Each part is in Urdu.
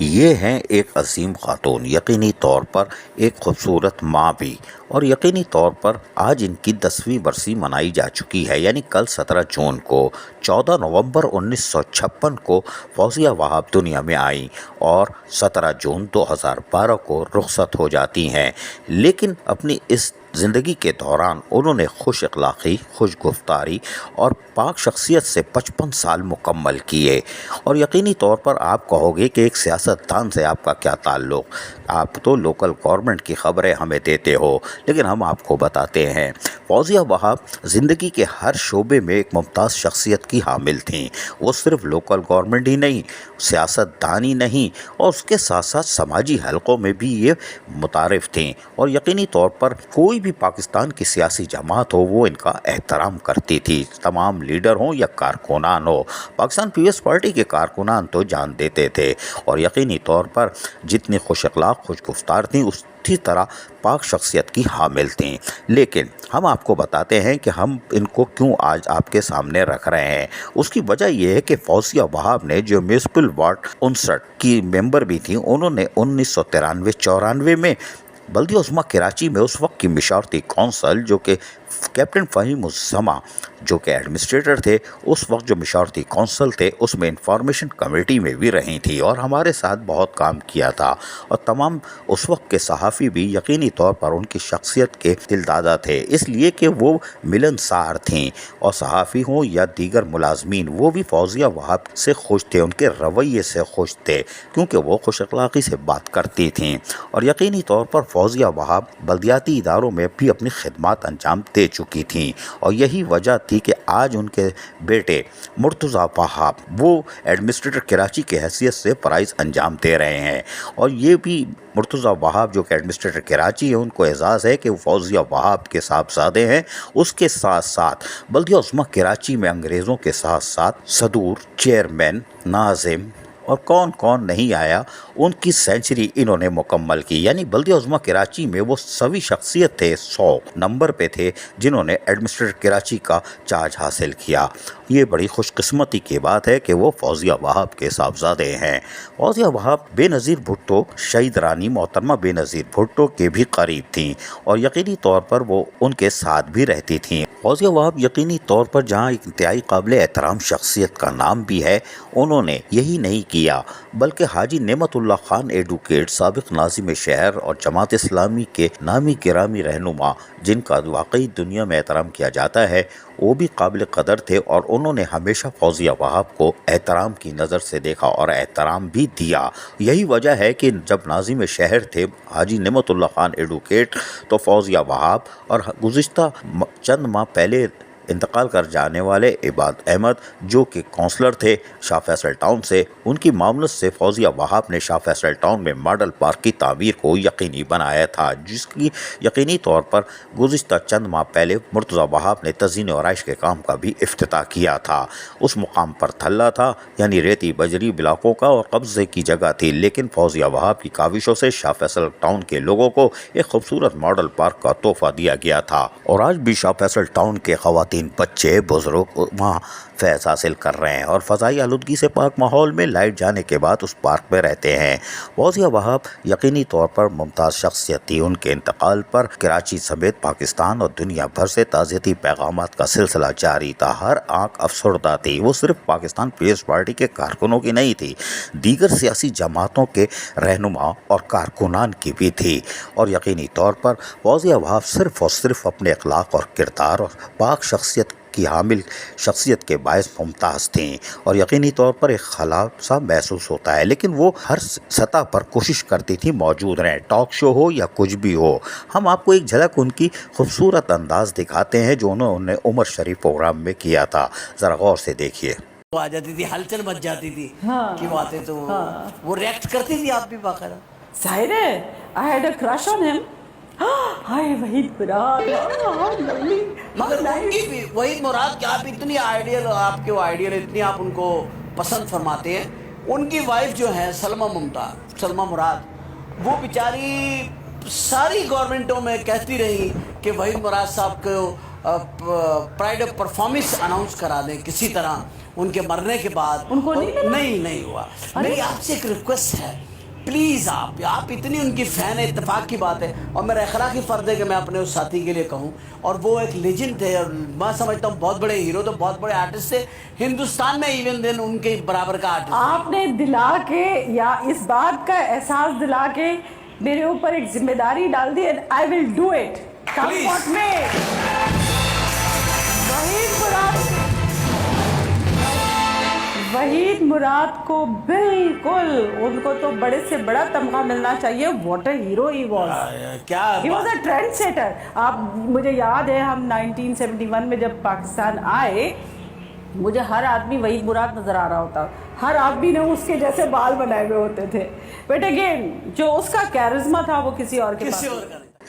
یہ ہیں ایک عظیم خاتون، یقینی طور پر ایک خوبصورت ماں بھی، اور یقینی طور پر آج ان کی 10ویں برسی منائی جا چکی ہے، یعنی کل 17 جون کو 14 نومبر 1956 کو فوزیہ وہاب دنیا میں آئیں اور 17 جون 2012 کو رخصت ہو جاتی ہیں، لیکن اپنی اس زندگی کے دوران انہوں نے خوش اخلاقی، خوش گفتاری اور پاک شخصیت سے 55 سال مکمل کیے۔ اور یقینی طور پر آپ کہو گے کہ ایک سیاستدان سے آپ کا کیا تعلق، آپ تو لوکل گورنمنٹ کی خبریں ہمیں دیتے ہو، لیکن ہم آپ کو بتاتے ہیں فوزیہ وہاب زندگی کے ہر شعبے میں ایک ممتاز شخصیت کی حامل تھیں۔ وہ صرف لوکل گورنمنٹ ہی نہیں، سیاستدان ہی نہیں، اور اس کے ساتھ ساتھ سماجی حلقوں میں بھی یہ متعارف تھیں، اور یقینی طور پر کوئی بھی پاکستان کی سیاسی جماعت ہو وہ ان کا احترام کرتی تھی، تمام لیڈر ہوں یا کارکنان ہو۔ پاکستان پیپلز پارٹی کے کارکنان تو جان دیتے تھے، اور یقینی طور پر جتنی خوش اخلاق، خوش گفتار تھیں اسی طرح پاک شخصیت کی حامل تھیں۔ لیکن ہم آپ کو بتاتے ہیں کہ ہم ان کو کیوں آج آپ کے سامنے رکھ رہے ہیں۔ اس کی وجہ یہ ہے کہ فوزیہ وہاب نے جو میونسپل وارڈ 59 کی ممبر بھی تھیں، انہوں نے 1993-94 میں بلدیہ عظمیٰ کراچی میں اس وقت کی مشاورتی کونسل، جو کہ کیپٹن فہیم الزماں جو کہ ایڈمنسٹریٹر تھے، اس وقت جو مشاورتی کونسل تھے اس میں انفارمیشن کمیٹی میں بھی رہی تھی اور ہمارے ساتھ بہت کام کیا تھا، اور تمام اس وقت کے صحافی بھی یقینی طور پر ان کی شخصیت کے دلدادہ تھے، اس لیے کہ وہ ملنسار تھیں، اور صحافی ہوں یا دیگر ملازمین وہ بھی فوزیہ وہاب سے خوش تھے، ان کے رویے سے خوش تھے، کیونکہ وہ خوش اخلاقی سے بات کرتی تھیں۔ اور یقینی طور پر فوزیہ وہاب بلدیاتی اداروں میں بھی اپنی خدمات انجام دے چکی تھیں، اور یہی وجہ تھی کہ آج ان کے بیٹے مرتضیٰ وہاب وہ ایڈمنسٹریٹر کراچی کی حیثیت سے فرائض انجام دے رہے ہیں، اور یہ بھی مرتضیٰ وہاب جو کہ ایڈمنسٹریٹر کراچی ہیں، ان کو اعزاز ہے کہ وہ فوزیہ وہاب کے صاحبزادے ہیں۔ اس کے ساتھ ساتھ بلدیہ عظمیٰ کراچی میں انگریزوں کے ساتھ ساتھ صدور، چیئرمین، ناظم اور کون کون نہیں آیا، ان کی سینچری انہوں نے مکمل کی، یعنی بلدیہ عظمیٰ کراچی میں وہ سوی شخصیت تھے، 100 نمبر پہ تھے، جنہوں نے ایڈمنسٹریٹر کراچی کا چارج حاصل کیا۔ یہ بڑی خوش قسمتی کی بات ہے کہ وہ فوزیہ وہاب کے صاحبزادے ہیں۔ فوزیہ وہاب بے نظیر بھٹو، شہید رانی محترمہ بے نظیر بھٹو کے بھی قریب تھیں، اور یقینی طور پر وہ ان کے ساتھ بھی رہتی تھیں۔ فوزیہ وہاب یقینی طور پر جہاں ایک انتہائی قابل احترام شخصیت کا نام بھی ہے، انہوں نے یہی نہیں کیا بلکہ حاجی نعمت اللہ خان ایڈوکیٹ، سابق ناظم شہر اور جماعت اسلامی کے نامی گرامی رہنما، جن کا واقعی دنیا میں احترام کیا جاتا ہے، وہ بھی قابل قدر تھے، اور انہوں نے ہمیشہ فوزیہ وہاب کو احترام کی نظر سے دیکھا اور احترام بھی دیا۔ یہی وجہ ہے کہ جب ناظم شہر تھے حاجی نعمت اللہ خان ایڈوکیٹ، تو فوزیہ وہاب، اور گزشتہ چند ماہ پہلے انتقال کر جانے والے عباد احمد جو کہ کونسلر تھے شاہ فیصل ٹاؤن سے، ان کی معاونت سے فوزیہ وہاب نے شاہ فیصل ٹاؤن میں ماڈل پارک کی تعمیر کو یقینی بنایا تھا، جس کی یقینی طور پر گزشتہ چند ماہ پہلے مرتضیٰ وہاب نے تزئین و آرائش کے کام کا بھی افتتاح کیا تھا۔ اس مقام پر تھلہ تھا، یعنی ریتی بجری بلاکوں کا اور قبضے کی جگہ تھی، لیکن فوزیہ وہاب کی کاوشوں سے شاہ فیصل ٹاؤن کے لوگوں کو ایک خوبصورت ماڈل پارک کا تحفہ دیا گیا تھا، اور آج بھی شاہ فیصل ٹاؤن کے خواتین، بچے، بزرگ وہاں فیض حاصل کر رہے ہیں، اور فضائی آلودگی سے پاک ماحول میں لائٹ جانے کے بعد اس پارک میں رہتے ہیں۔ فوزیہ وہاب یقینی طور پر ممتاز شخصیت تھی۔ ان کے انتقال پر کراچی سمیت پاکستان اور دنیا بھر سے تعزیتی پیغامات کا سلسلہ جاری تھا، ہر آنکھ افسردہ تھی۔ وہ صرف پاکستان پیپلز پارٹی کے کارکنوں کی نہیں تھی، دیگر سیاسی جماعتوں کے رہنما اور کارکنان کی بھی تھی، اور یقینی طور پر فوزیہ وہاب صرف اور صرف اپنے اخلاق اور کردار اور پاک شخصیت کی حامل شخصیت کے باعث ممتاز تھیں، اور یقینی طور پر ایک خلا سا محسوس ہوتا ہے، لیکن وہ ہر سطح پر کوشش کرتی تھی موجود رہیں، ٹاک شو ہو یا کچھ بھی ہو۔ ہم آپ کو ایک جھلک ان کی خوبصورت انداز دکھاتے ہیں جو انہوں نے عمر شریف پروگرام میں کیا تھا، ذرا غور سے دیکھیے۔ وہ آ جاتی تھی، ہلچل مچ جاتی تھی کہ وہ آتے تو وہ ریئیکٹ کرتی تھی، آپ بھی باقاعدہ؟ ظاہر ہے، I had a crush on him. ہائے وحید مراد، مگر ان کی وحید مراد کہ آپ اتنی آئیڈیل، آپ کے وہ آئیڈیل اتنی آپ ان کو پسند فرماتے ہیں، ان کی وائف جو ہیں سلمہ مراد، وہ بیچاری ساری گورنمنٹوں میں کہتی رہی کہ وحید مراد صاحب کو پرائڈ آف پرفارمنس اناؤنس کرا دیں کسی طرح، ان کے مرنے کے بعد ان کو نہیں ملا؟ نہیں ہوا. میری آپ سے ایک ریکویسٹ ہے, پلیز آپ اتنی ان کی فین ہے, اتفاق کی بات ہے, اور میرا اخلاقی فرض ہے کہ میں اپنے اس ساتھی کے لیے کہوں, اور وہ ایک لیجنڈ تھے, اور میں سمجھتا ہوں بہت بڑے ہیرو تھے, بہت بڑے آرٹسٹ تھے ہندوستان میں, ایون دین ان کے برابر کا آرٹسٹ. آپ نے دلا کے یا اس بات کا احساس دلا کے میرے اوپر ایک ذمہ داری ڈال دی, and I will do it. Come what may. Waheed مراد کو بالکل, ان کو تو بڑے سے بڑا تمغہ ملنا چاہیے. What a hero he was. کیا he was a trendsetter. آپ, مجھے یاد ہے ہم 1971 میں جب پاکستان آئے, مجھے ہر آدمی وحید مراد نظر آ رہا ہوتا, ہر آدمی نے اس کے جیسے بال بنائے ہوئے ہوتے تھے, بٹ اگین جو اس کا کیرزما تھا وہ کسی اور کے پاس.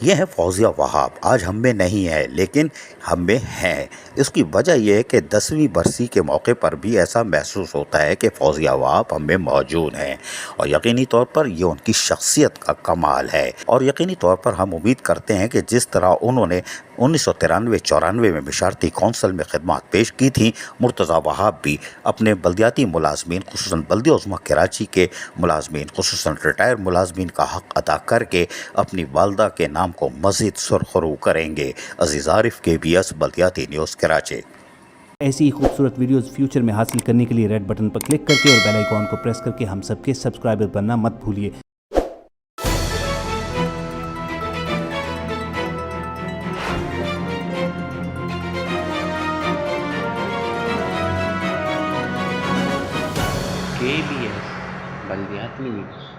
یہ ہے فوزیہ وہاب. آج ہم میں نہیں ہے لیکن ہم میں ہیں. اس کی وجہ یہ ہے کہ 10ویں برسی کے موقع پر بھی ایسا محسوس ہوتا ہے کہ فوزیہ وہاب ہم میں موجود ہیں, اور یقینی طور پر یہ ان کی شخصیت کا کمال ہے. اور یقینی طور پر ہم امید کرتے ہیں کہ جس طرح انہوں نے 1993-94 میں بشارتی کونسل میں خدمات پیش کی تھیں, مرتضیٰ وہاب بھی اپنے بلدیاتی ملازمین, خصوصاً بلدیہ عظمیٰ کراچی کے ملازمین, خصوصاً ریٹائر ملازمین کا حق ادا کر کے اپنی والدہ کے نام کو مزید سرخرو کریں گے. عزیز عارف KBS بلدیاتی نیوز کراچی. ایسی ہی خوبصورت ویڈیوز فیوچر میں حاصل کرنے کے لیے ریڈ بٹن پر کلک کر کے اور بیل آئیکن کو پریس کر کے ہم سب کے سبسکرائبر بننا مت بھولیے. KBS بلدیاتی نیوز.